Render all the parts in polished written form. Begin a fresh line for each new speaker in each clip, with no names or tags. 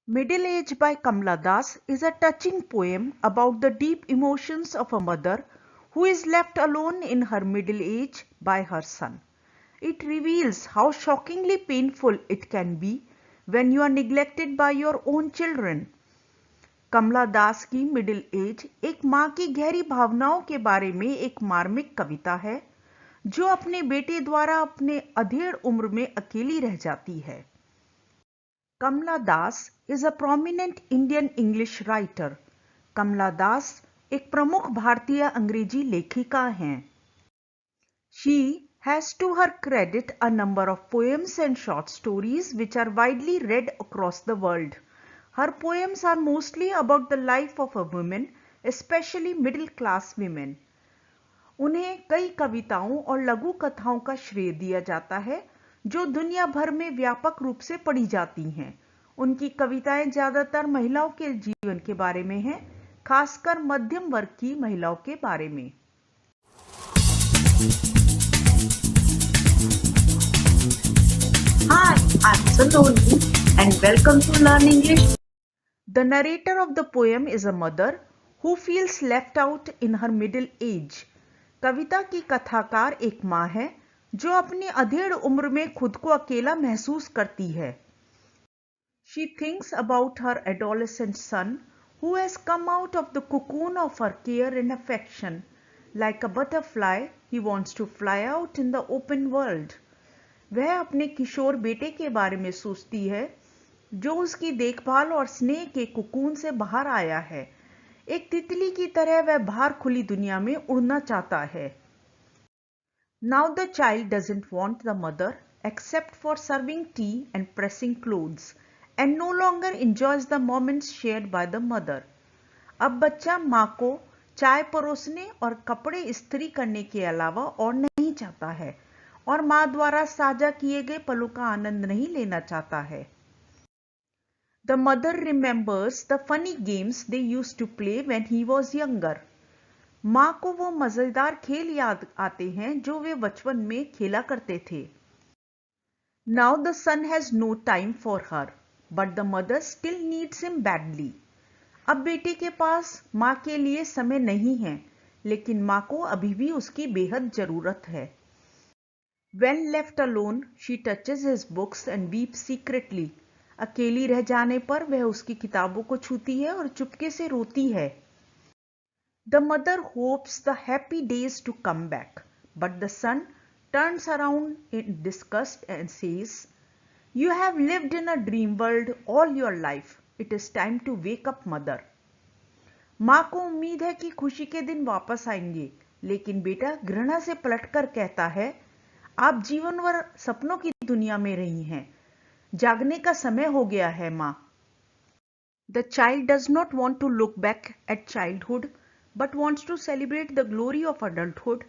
Middle Age by Kamla Das is a touching poem about the deep emotions of a mother who is left alone in her middle age by her son. It reveals how shockingly painful it can be when you are neglected by your own children. कमला दास की middle age एक माँ की गहरी भावनाओं के बारे में एक मार्मिक कविता है जो अपने बेटे द्वारा अपने अधेड़ उम्र में अकेली रह जाती है। Kamala Das is a prominent Indian English writer. Kamala Das एक प्रमुख भारतीय अंग्रेजी लेखिका हैं। She has to her credit a number of poems and short stories which are widely read across the world. Her poems are mostly about the life of a woman, especially middle class women. उन्हें कई कविताओं और लघु कथाओं का श्रेय दिया जाता है जो दुनिया भर में व्यापक रूप से पढ़ी जाती हैं। उनकी कविताएं ज्यादातर महिलाओं के जीवन के बारे में हैं, खासकर मध्यम वर्ग की महिलाओं के बारे में।
Hi, I'm Saloni and welcome to Learn English.
The narrator of the poem is a mother who feels left out in her middle age. कविता की कथाकार एक माँ है जो अपनी अधेड़ उम्र में खुद को अकेला महसूस करती है। She thinks about her adolescent son who has come out of the cocoon of her care and affection. Like a butterfly, he wants to fly out in the open world. वह अपने किशोर बेटे के बारे में सोचती है जो उसकी देखभाल और स्नेह के कुकून से बाहर आया है। एक तितली की तरह वह बाहर खुली दुनिया में उड़ना चाहता है। Now the child doesn't want the mother except for serving tea and pressing clothes and no longer enjoys the moments shared by the mother. अब बच्चा माँ को चाय परोसने और कपड़े इस्त्री करने के अलावा और नहीं चाहता है और माँ द्वारा साझा किए गए पलों का आनंद नहीं लेना चाहता है। The mother remembers the funny games they used to play when he was younger. माँ को वो मजेदार खेल याद आते हैं जो वे बचपन में खेला करते थे। Now the son has no time for her, but the mother still needs him badly. अब बेटे के पास माँ के लिए समय नहीं है, लेकिन माँ को अभी भी उसकी बेहद जरूरत है। When left alone, she touches his books and weeps secretly. अकेली रह जाने पर वह उसकी किताबों को छूती है और चुपके से रोती है। The mother hopes the happy days to come back, but the son turns around in disgust and says, "You have lived in a dream world all your life. It is time to wake up, mother." माँ को उम्मीद है कि खुशी के दिन वापस आएंगे, लेकिन बेटा घृणा से पलटकर कहता है, आप जीवन भर सपनों की दुनिया में रही हैं। जागने का समय हो गया है माँ। The child does not want to look back at childhood, but wants to celebrate the glory of adulthood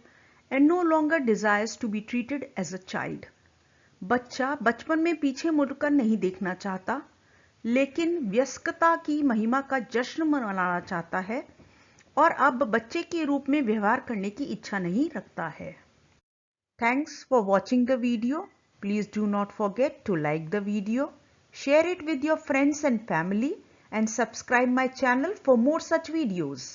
and no longer desires to be treated as a child. बच्चा बचपन में पीछे मुड़कर नहीं देखना चाहता, लेकिन वयस्कता की महिमा का जश्न मनाना चाहता है और अब बच्चे के रूप में व्यवहार करने की इच्छा नहीं रखता है। Thanks for watching the video. Please do not forget to like the video, share it with your friends and family, and subscribe my channel for more such videos.